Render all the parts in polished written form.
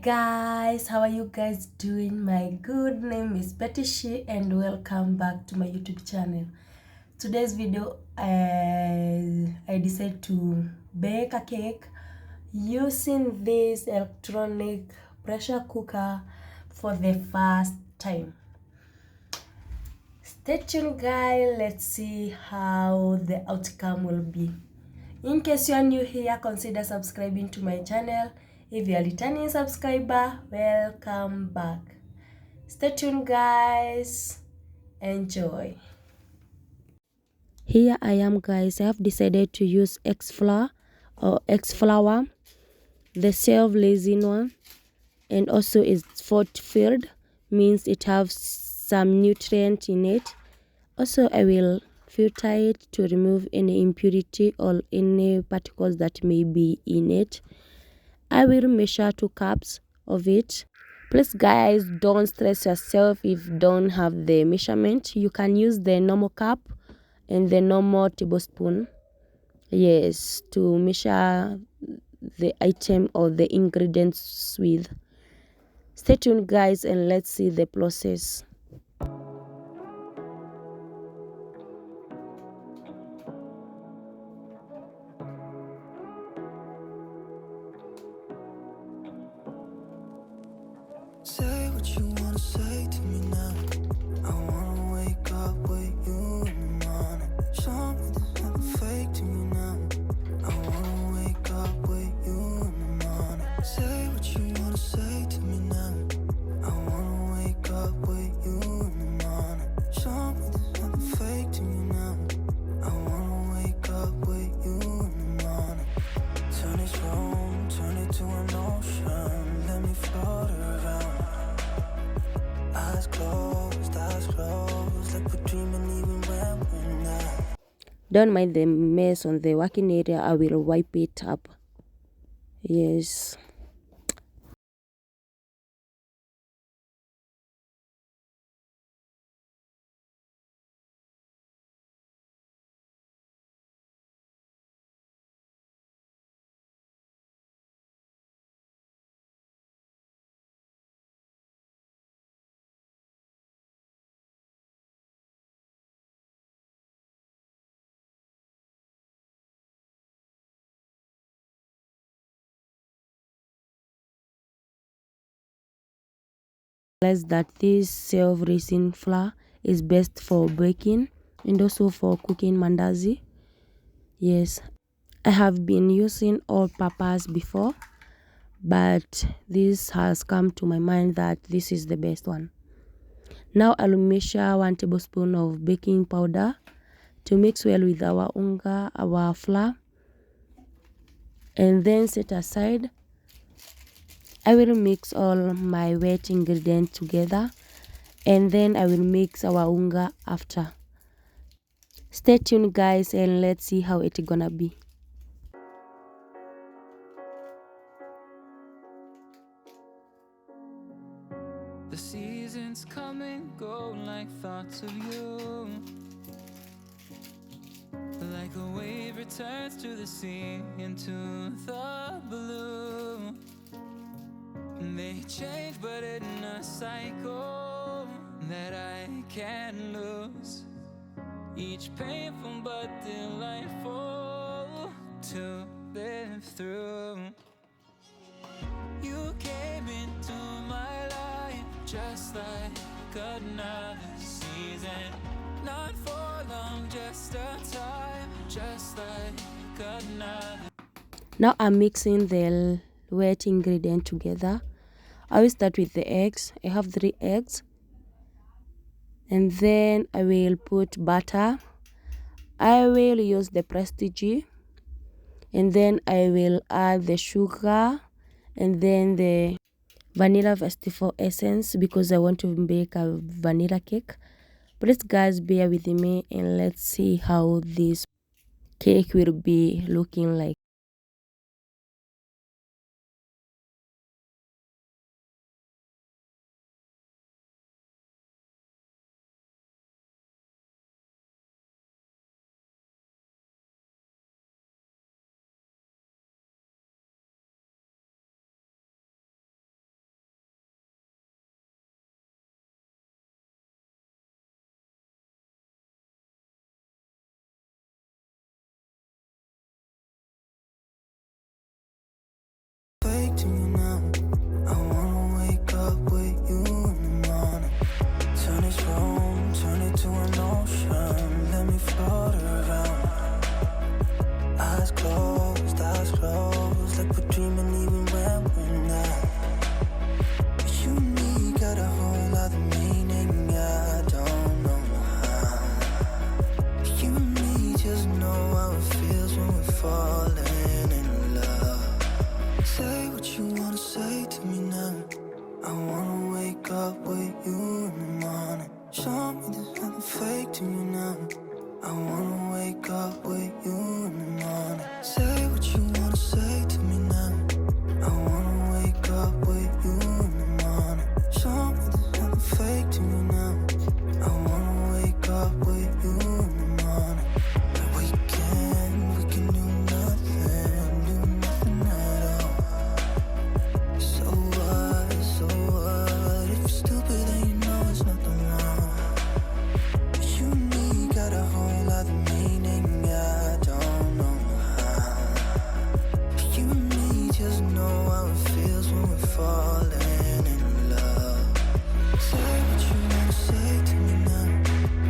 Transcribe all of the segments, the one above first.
guys, how are you guys doing? My good name is Betty She and welcome back to my YouTube channel. Today's video I decided to bake a cake using this electronic pressure cooker for the first time. Stay tuned guys, let's see how the outcome will be. In case you are new here, consider subscribing to my channel. If you are a returning subscriber, welcome back. Stay tuned guys. Enjoy. Here I am guys. I have decided to use X flour or X flour, the self-raising one, and also it's fortified, means it has some nutrient in it. Also I will filter it to remove any impurity or any particles that may be in it. I will measure 2 cups of it. Please guys, don't stress yourself if you don't have the measurement. You can use the normal cup and the normal tablespoon, yes, to measure the item or the ingredients with. Stay tuned guys and let's see the process. Say what you wanna say to me now. I wanna wake up with you in the morning. Show me there's nothing fake to me now. I wanna wake up with you in the morning. Say what you wanna say to me now. I wanna wake up with you in the morning. Show me there's nothing fake to me now. I wanna wake up with you in the morning. Turn this room, turn it to an ocean. Let me float around. Eyes closed, like we're dreaming even when we're not. Don't mind the mess on the working area, I will wipe it up. Yes. Realize that this self-raising flour is best for baking and also for cooking mandazi. Yes, I have been using all-purpose before, but this has come to my mind that this is the best one. Now I'll measure 1 tablespoon of baking powder to mix well with our unga, our flour, and then set aside. I will mix all my wet ingredients together and then I will mix our unga after. Stay tuned guys and let's see how it's gonna be. The seasons come and go like thoughts of you. Like a wave returns to the sea, into the blue. They change but in a cycle that I can't lose. Each painful but delightful to live through. You came into my life just like another season. Not for long, just a time, just like another. Now I'm mixing the wet ingredient together. I will start with the eggs. I have 3 eggs. And then I will put butter. I will use the Prestige. And then I will add the sugar and then the vanilla festival essence because I want to bake a vanilla cake. Please guys, bear with me and let's see how this cake will be looking like. even when we're not. You and me got a whole other meaning, I don't know how. You and me just know how it feels when we're falling in love. Say what you wanna say to me now. I wanna wake up with you in the morning. Show me there's nothing fake to me now. I wanna wake up with you in the morning. Say what you wanna say to me now. I wanna wake up with you in the morning. Show me there's nothing fake to me now. I wanna wake up with you in the morning. And we can do nothing at all. So what? If you're stupid, then you know it's nothing wrong. You and me got a whole other meaning, I don't know how. You and me just know how it feels when we're falling in love. Say what you wanna say to me now.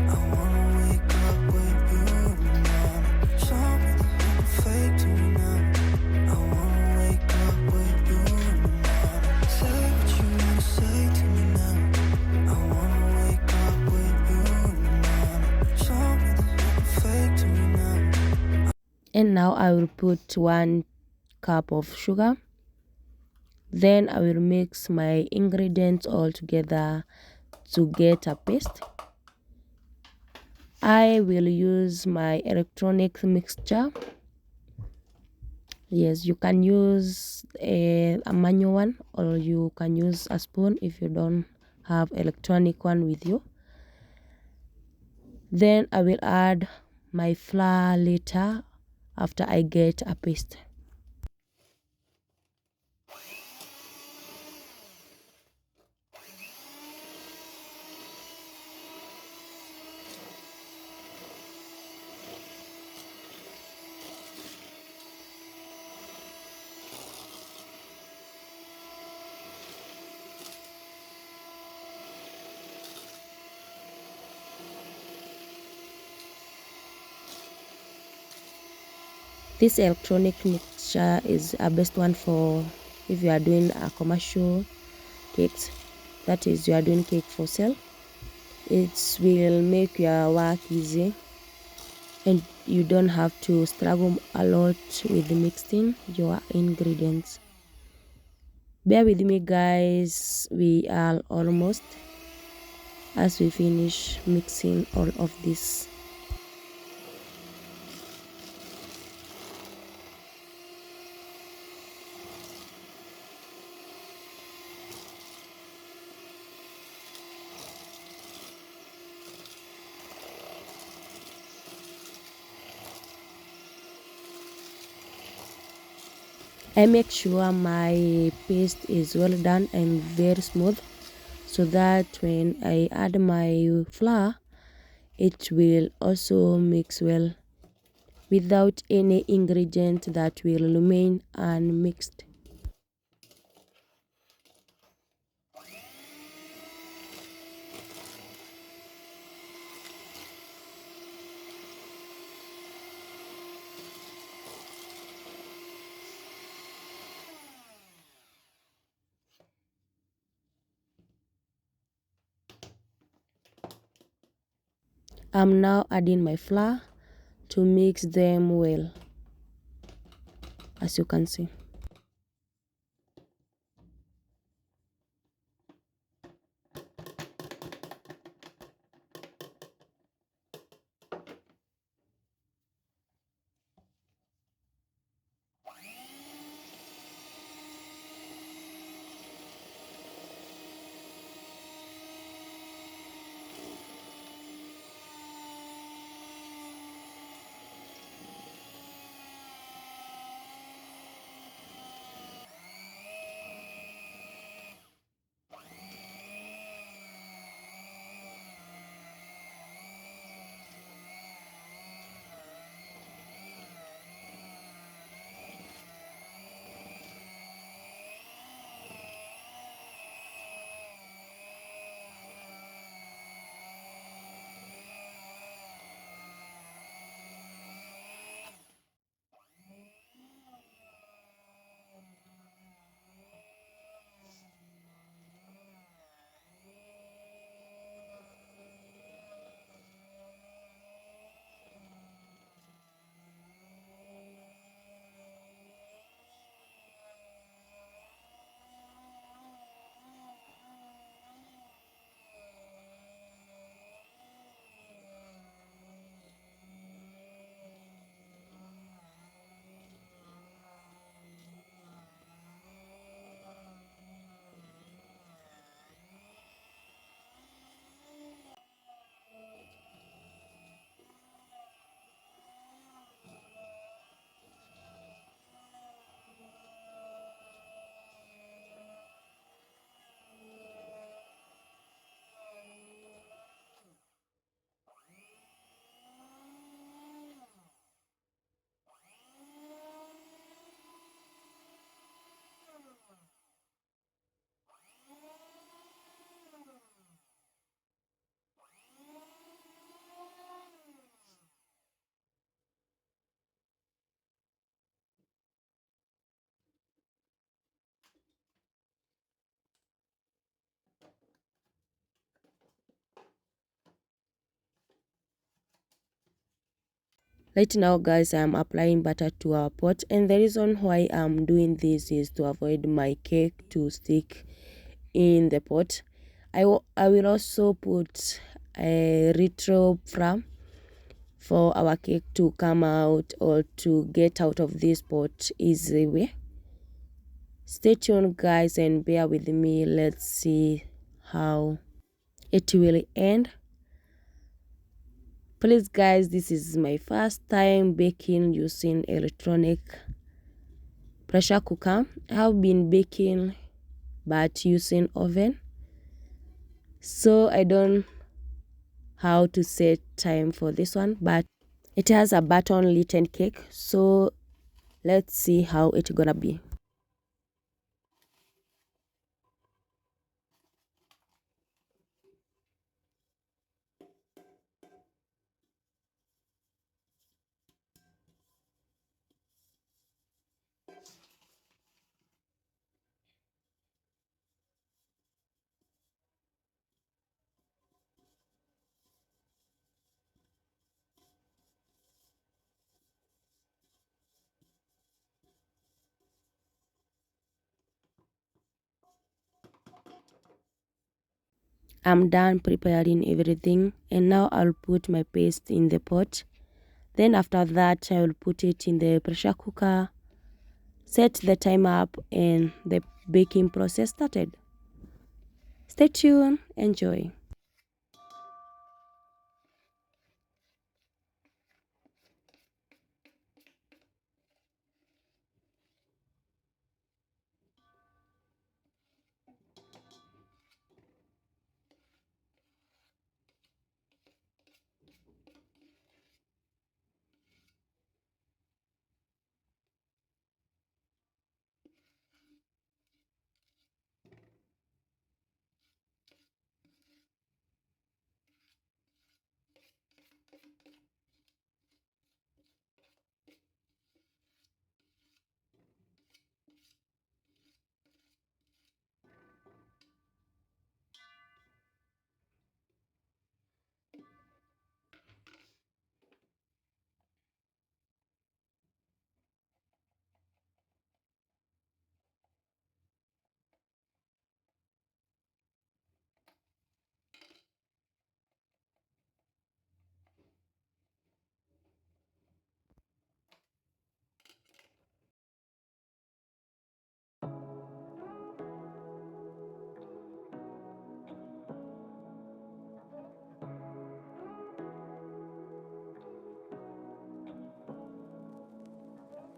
I wanna wake up with you in the morning. Show me there's nothing fake to me now. I wanna wake up with you in the morning. Say what you wanna say to me now. I wanna wake up with you in the morning. Show me there's nothing fake to me now. And now I will put 1 cup of sugar. Then I will mix my ingredients all together to get a paste. I will use my electronic mixture. Yes, you can use a manual one, or you can use a spoon if you don't have electronic one with you. Then I will add my flour later after I get a paste. This electronic mixture is a best one for if you are doing a commercial cakes, that is, you are doing cake for sale. It will make your work easy and you don't have to struggle a lot with mixing your ingredients. Bear with me guys, we are almost as we finish mixing all of this. I make sure my paste is well done and very smooth, so that when I add my flour, it will also mix well without any ingredient that will remain unmixed. I'm now adding my flour to mix them well, as you can see. Right now guys, I'm applying butter to our pot, and the reason why I'm doing this is to avoid my cake to stick in the pot. I will also put a retro flour for our cake to come out or to get out of this pot easily. Stay tuned guys and bear with me. Let's see how it will end. Please guys, this is my first time baking using electronic pressure cooker. I've been baking but using oven, so I don't how to set time for this one, but it has a button written cake, so let's see how it's gonna be. I'm done preparing everything, and now I'll put my paste in the pot. Then after that I will put it in the pressure cooker, set the timer up, and the baking process started. Stay tuned, enjoy.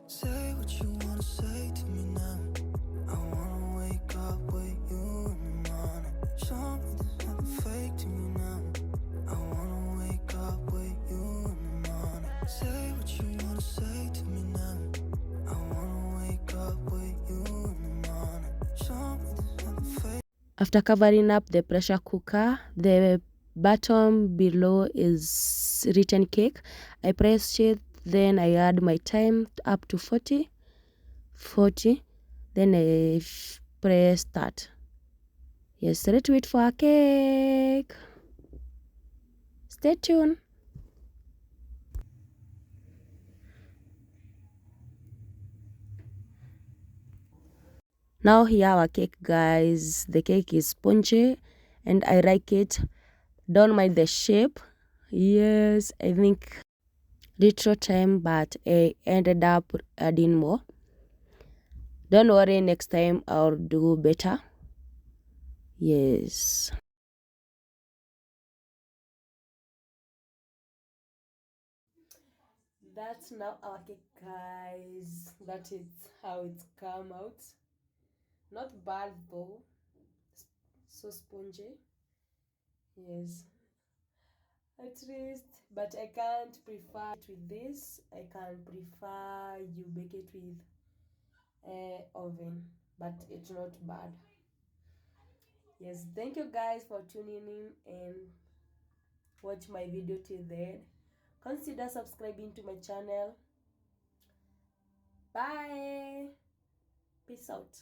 Say what you wanna say to me now. I wanna wake up with you in the morning. Show me there's nothing fake to me now. I wanna wake up with you in the morning. Say what you wanna say to me now. I wanna wake up with you in the morning. Show me there's nothing fake. After covering up the pressure cooker, the bottom below is written cake. I pressed it, then I add my time up to 40, then I press start. Yes, let's wait for a cake. Stay tuned. Now here our cake guys. The cake is spongy and I like it. Don't mind the shape. Yes, I think little time, but I ended up adding more. Don't worry, next time I'll do better. Yes. That's now our cake guys. That is how it's come out. Not bad though. So spongy. Yes. At least, but I can't prefer it with this. I can prefer you bake it with oven, but it's not bad. Yes, thank you guys for tuning in and watch my video till the end. Consider subscribing to my channel. Bye. Peace out.